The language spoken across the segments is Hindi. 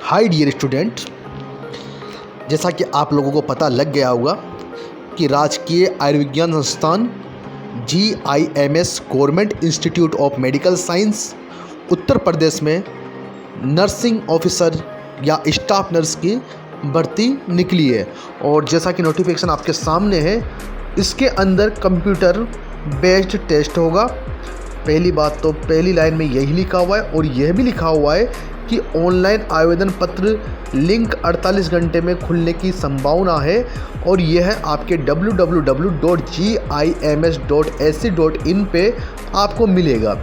हाय डियर स्टूडेंट, जैसा कि आप लोगों को पता लग गया होगा कि राजकीय आयुर्विज्ञान संस्थान GIMS government institute of medical science Uttar Pradesh में नर्सिंग ऑफिसर या स्टाफ नर्स की भर्ती निकली है। और जैसा कि नोटिफिकेशन आपके सामने है, इसके अंदर कंप्यूटर बेस्ड टेस्ट होगा। पहली बात तो पहली लाइन में यही लिखा हुआ है और यह भी लिखा हुआ है कि ऑनलाइन आवेदन पत्र लिंक 48 घंटे में खुलने की संभावना है और यह आपके www.gims.ac.in पे आपको मिलेगा।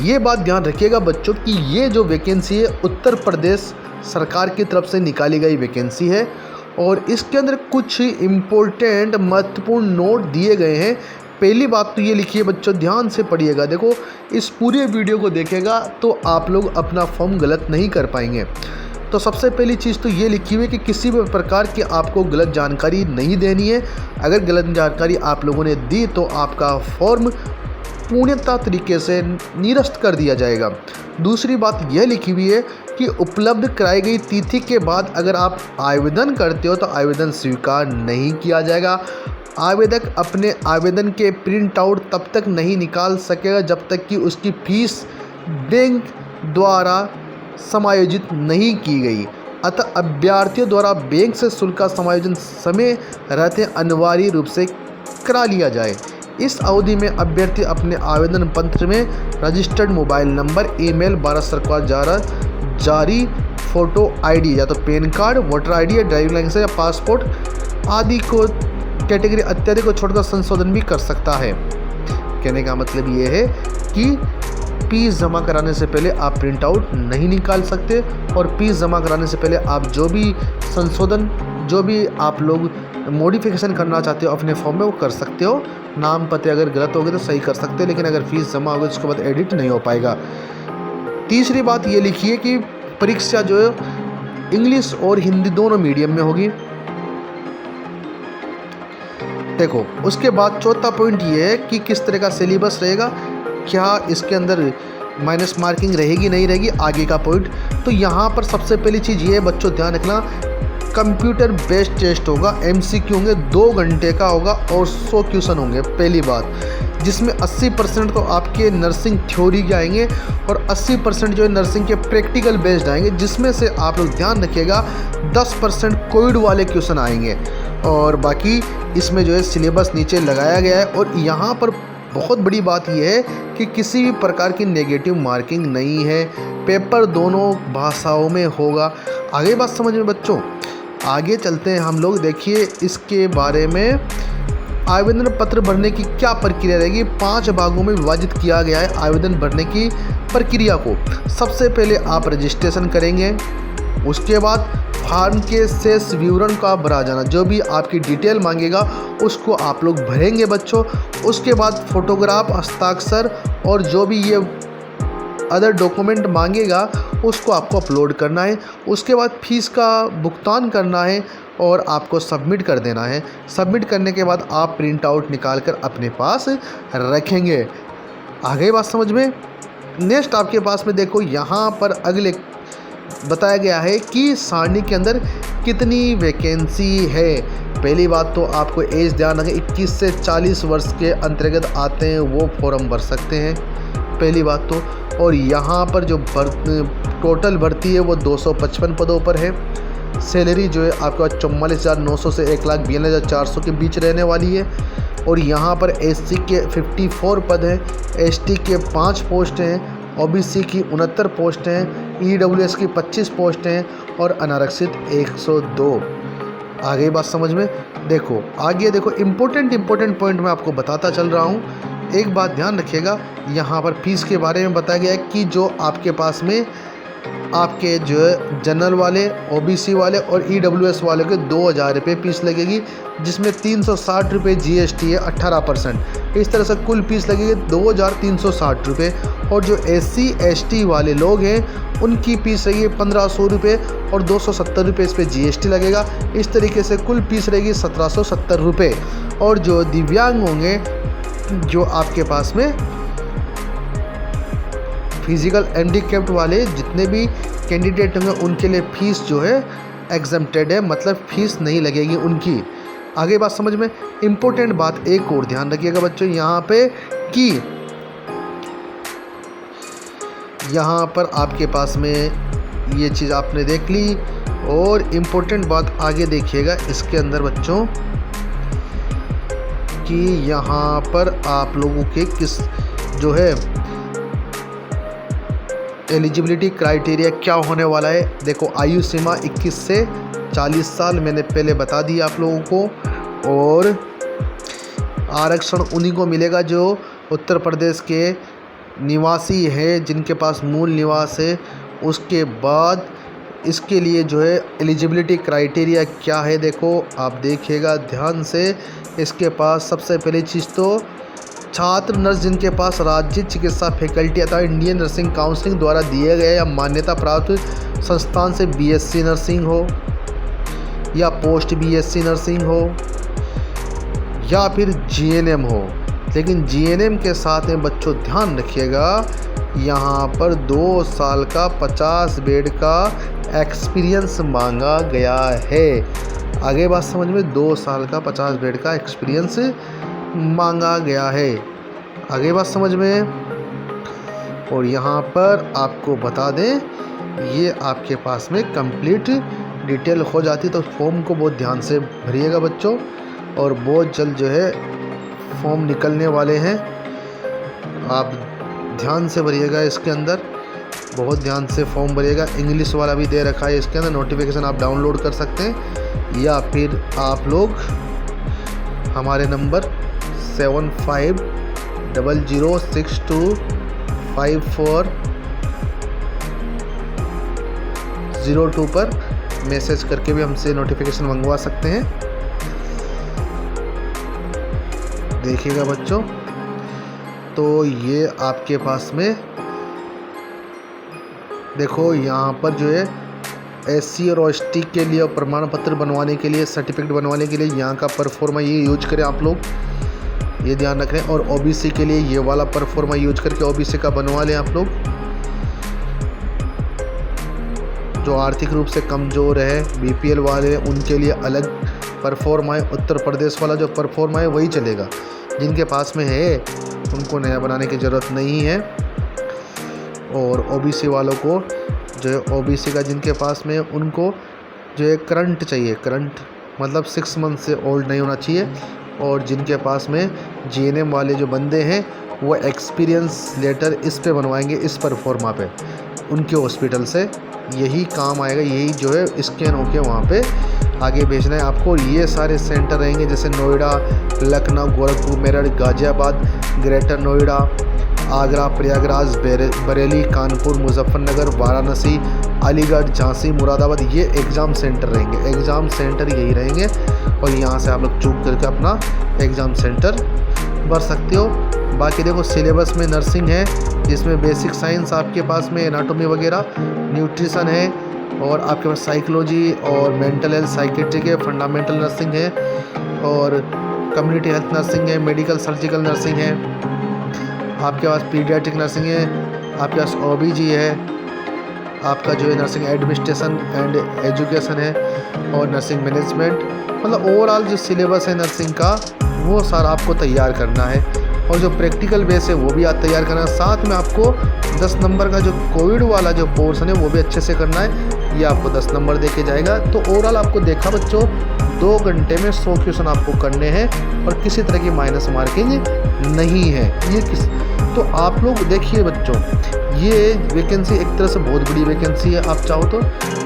ये बात ध्यान रखिएगा बच्चों कि ये जो वैकेंसी है उत्तर प्रदेश सरकार की तरफ से निकाली गई वैकेंसी है और इसके अंदर कुछ इम्पोर्टेंट महत्वपूर्ण नोट दिए गए हैं। पहली बात तो ये लिखिए बच्चों, ध्यान से पढ़िएगा। देखो, इस पूरे वीडियो को देखेगा तो आप लोग अपना फॉर्म गलत नहीं कर पाएंगे। तो सबसे पहली चीज़ तो ये लिखी हुई है कि किसी भी प्रकार की आपको गलत जानकारी नहीं देनी है। अगर गलत जानकारी आप लोगों ने दी तो आपका फॉर्म पूर्णतः तरीके से निरस्त कर दिया जाएगा। दूसरी बात यह लिखी हुई है कि उपलब्ध कराई गई तिथि के बाद अगर आप आवेदन करते हो तो आवेदन स्वीकार नहीं किया जाएगा। आवेदक अपने आवेदन के प्रिंट आउट तब तक नहीं निकाल सकेगा जब तक कि उसकी फीस बैंक द्वारा समायोजित नहीं की गई। अतः अभ्यर्थियों द्वारा बैंक से शुल्क का समायोजन समय रहते अनिवार्य रूप से करा लिया जाए। इस अवधि में अभ्यर्थी अपने आवेदन पत्र में registered mobile number, email, Bharat सरकार द्वारा जारी फोटो आईडी या तो पैन कार्ड, वोटर आईडी या ड्राइविंग लाइसेंस या पासपोर्ट आदि को कैटेगरी इत्यादि को छोड़कर संशोधन भी कर सकता है। कहने का मतलब ये है कि फीस जमा कराने से पहले आप प्रिंट आउट नहीं निकाल सकते और फीस जमा कराने से पहले आप जो भी संशोधन, जो भी आप लोग मॉडिफिकेशन करना चाहते हो अपने फॉर्म में वो कर सकते हो। नाम पते अगर गलत हो गए तो सही कर सकते हो, लेकिन अगर फीस जमा हो गई उसके बाद एडिट नहीं हो पाएगा। तीसरी बात ये लिखिए कि परीक्षा जो है इंग्लिश और हिंदी दोनों मीडियम में होगी। देखो, उसके बाद चौथा पॉइंट ये है कि किस तरह का सिलेबस रहेगा, क्या इसके अंदर माइनस मार्किंग रहेगी नहीं रहेगी, आगे का पॉइंट। तो यहाँ पर सबसे पहली चीज़ ये है बच्चों, ध्यान रखना, कंप्यूटर बेस्ड टेस्ट होगा। MCQ होंगे, 2 घंटे का होगा और 100 क्वेश्चन होंगे। पहली बात, जिसमें 80% तो आपके नर्सिंग थ्योरी के आएंगे और 80% जो है नर्सिंग के प्रैक्टिकल बेस्ड आएंगे, जिसमें से आप लोग ध्यान रखिएगा 10% कोविड वाले क्वेश्चन आएंगे और बाकी इसमें जो है सिलेबस नीचे लगाया गया है। और यहाँ पर बहुत बड़ी बात यह है कि किसी भी प्रकार की नेगेटिव मार्किंग नहीं है। पेपर दोनों भाषाओं में होगा। आगे बात समझ में बच्चों, आगे चलते हैं हम लोग। देखिए इसके बारे में आवेदन पत्र भरने की क्या प्रक्रिया रहेगी। 5 भागों में विभाजित किया गया है आवेदन भरने की प्रक्रिया को। सबसे पहले आप रजिस्ट्रेशन करेंगे, उसके बाद फॉर्म के शेष विवरण का भरा जाना, जो भी आपकी डिटेल मांगेगा उसको आप लोग भरेंगे बच्चों। उसके बाद फोटोग्राफ, हस्ताक्षर और जो भी ये अदर डॉक्यूमेंट मांगेगा उसको आपको अपलोड करना है। उसके बाद फीस का भुगतान करना है और आपको सबमिट कर देना है। सबमिट करने के बाद आप प्रिंट आउट निकाल कर अपने पास रखेंगे। आगे बात समझ में। नेक्स्ट आपके पास में देखो, यहाँ पर अगले बताया गया है कि सारणी के अंदर कितनी वैकेंसी है। पहली बात तो आपको एज ध्यान रखें, 21 से 40 वर्ष के अंतर्गत आते हैं वो फॉर्म भर सकते हैं, पहली बात तो। और यहाँ पर जो टोटल भर्ती है वो 255 पदों पर है। सैलरी जो है आपके पास 44,900 से 1,92,400 के बीच रहने वाली है। और यहाँ पर SC के 54 पद हैं, ST के 5 पोस्ट हैं, OBC की 69 पोस्ट हैं, EWS की 25 पोस्ट हैं और अनारक्षित 102। आगे बात समझ में। देखो आगे देखो, इम्पोर्टेंट पॉइंट मैं आपको बताता चल रहा हूँ। एक बात ध्यान रखिएगा, यहाँ पर फीस के बारे में बताया गया है कि जो आपके पास में आपके जो है जनरल वाले, OBC वाले और EWS वाले के 2,000 रुपये फीस लगेगी, जिसमें 360 रुपये GST है 18%। इस तरह से कुल फीस लगेगी 2,360 रुपये। और जो SC ST वाले लोग हैं उनकी फीस रहेगी 1,500 रुपये और 270 रुपये इस पर GST लगेगा। इस तरीके से कुल फीस रहेगी 1,770 रुपये। और जो दिव्यांग होंगे, जो आपके पास में फिजिकल हैंडीकैप्ड वाले जितने भी कैंडिडेट होंगे उनके लिए फ़ीस जो है एग्जम्प्टेड है, मतलब फ़ीस नहीं लगेगी उनकी। आगे बात समझ में। इम्पोर्टेंट बात एक और ध्यान रखिएगा बच्चों यहाँ पे कि यहाँ पर आपके पास में ये चीज़ आपने देख ली, और इम्पोर्टेंट बात आगे देखिएगा इसके अंदर बच्चों कि यहाँ पर आप लोगों के किस जो है एलिजिबिलिटी क्राइटेरिया क्या होने वाला है। देखो आयु सीमा 21 से 40 साल मैंने पहले बता दिया आप लोगों को, और आरक्षण उन्हीं को मिलेगा जो उत्तर प्रदेश के निवासी है, जिनके पास मूल निवास है। उसके बाद इसके लिए जो है एलिजिबिलिटी क्राइटेरिया क्या है, देखो आप देखिएगा ध्यान से। इसके पास सबसे पहली चीज़ तो छात्र नर्स जिनके पास राज्य चिकित्सा फैकल्टी अथवा इंडियन नर्सिंग काउंसिल द्वारा दिए गए या मान्यता प्राप्त संस्थान से बीएससी नर्सिंग हो या पोस्ट बीएससी नर्सिंग हो या फिर जीएनएम हो। लेकिन जीएनएम के साथ में बच्चों ध्यान रखिएगा यहाँ पर 2 साल का 50 बेड का एक्सपीरियंस मांगा गया है। आगे बात समझ में, 2 साल का 50 बेड का एक्सपीरियंस मांगा गया है। आगे बात समझ में। और यहाँ पर आपको बता दें ये आपके पास में कंप्लीट डिटेल हो जाती, तो फॉर्म को बहुत ध्यान से भरिएगा बच्चों, और बहुत जल्द जो है फॉर्म निकलने वाले हैं। आप ध्यान से भरिएगा, इसके अंदर बहुत ध्यान से फॉर्म भरिएगा। इंग्लिश वाला भी दे रखा है इसके अंदर, नोटिफिकेशन आप डाउनलोड कर सकते हैं, या फिर आप लोग हमारे नंबर 7500625402 पर मैसेज करके भी हमसे नोटिफिकेशन मंगवा सकते हैं। देखिएगा बच्चों, तो ये आपके पास में देखो यहाँ पर जो है एससी और एसटी के लिए प्रमाण पत्र बनवाने के लिए, सर्टिफिकेट बनवाने के लिए यहाँ का परफॉर्मा ये यूज करें आप लोग, ये ध्यान रख रहे हैं। और ओबीसी के लिए ये वाला परफॉर्मा यूज करके ओबीसी का बनवा लें आप लोग। जो आर्थिक रूप से कमज़ोर है, बीपीएल वाले, उनके लिए अलग परफॉर्मा है। उत्तर प्रदेश वाला जो परफॉर्मा है वही चलेगा, जिनके पास में है उनको नया बनाने की ज़रूरत नहीं है। और ओबीसी वालों को जो है ओबीसी का जिनके पास में उनको जो है करंट चाहिए, करंट मतलब 6 मंथ से ओल्ड नहीं होना चाहिए। और जिनके पास में जीएनएम वाले जो बंदे हैं वो एक्सपीरियंस लेटर इस पे बनवाएंगे, इस परफॉर्मा पे, उनके हॉस्पिटल से यही काम आएगा। यही जो है स्कैन होके वहाँ पे आगे भेजना है आपको। ये सारे सेंटर रहेंगे जैसे नोएडा, लखनऊ, गोरखपुर, मेरठ, गाज़ियाबाद, ग्रेटर नोएडा, आगरा, प्रयागराज, बरेली, कानपुर, मुजफ्फरनगर, वाराणसी, अलीगढ़, झांसी, मुरादाबाद, ये एग्ज़ाम सेंटर रहेंगे। एग्ज़ाम सेंटर यही रहेंगे, और यहाँ से आप लोग चूक करके अपना एग्ज़ाम सेंटर भर सकते हो। बाकी देखो सिलेबस में नर्सिंग है, जिसमें बेसिक साइंस आपके पास में एनाटॉमी वगैरह, न्यूट्रिशन है, और आपके पास साइकोलॉजी और मेंटल हेल्थ साइकेट्रिक है, फंडामेंटल नर्सिंग है, और कम्युनिटी हेल्थ नर्सिंग है, मेडिकल सर्जिकल नर्सिंग है, आपके पास पीडियाट्रिक नर्सिंग है, आपके पास ओबीजी है, आपका जो है नर्सिंग एडमिनिस्ट्रेशन एंड एजुकेशन है, और नर्सिंग मैनेजमेंट। मतलब ओवरऑल जो सिलेबस है नर्सिंग का वो सारा आपको तैयार करना है, और जो प्रैक्टिकल बेस है वो भी आप तैयार करना है। साथ में आपको 10 नंबर का जो कोविड वाला जो पोर्शन है वो भी अच्छे से करना है, ये आपको 10 नंबर दे के जाएगा। तो ओवरऑल आपको देखा बच्चों 2 घंटे में 100 क्वेश्चन आपको करने हैं, और किसी तरह की माइनस मार्किंग नहीं है। ये तो आप लोग देखिए बच्चों, ये वैकेंसी एक तरह से बहुत बड़ी वैकेंसी है, आप चाहो तो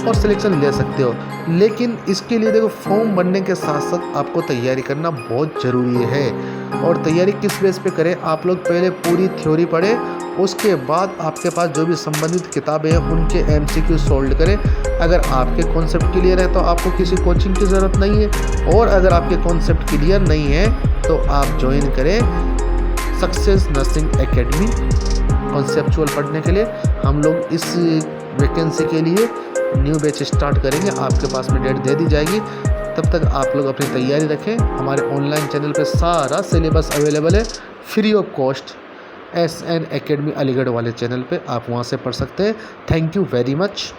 और सिलेक्शन ले सकते हो। लेकिन इसके लिए देखो फॉर्म भरने के साथ साथ आपको तैयारी करना बहुत ज़रूरी है। और तैयारी किस बेस पे करें, आप लोग पहले पूरी थ्योरी पढ़ें, उसके बाद आपके पास जो भी संबंधित किताबें हैं उनके एमसीक्यू सॉल्व करें। अगर आपके कॉन्सेप्ट क्लियर है तो आपको किसी कोचिंग की ज़रूरत नहीं है, और अगर आपके कॉन्सेप्ट क्लियर नहीं है तो आप ज्वाइन करें सक्सेस नर्सिंग एकेडमी कॉन्सेप्चुअल पढ़ने के लिए। हम लोग इस वैकेंसी के लिए न्यू बैच स्टार्ट करेंगे, आपके पास में डेट दे दी जाएगी। तब तक आप लोग अपनी तैयारी रखें। हमारे ऑनलाइन चैनल पे सारा सिलेबस अवेलेबल है free of cost, SN academy Aligarh वाले चैनल पे आप वहाँ से पढ़ सकते हैं। Thank you very much.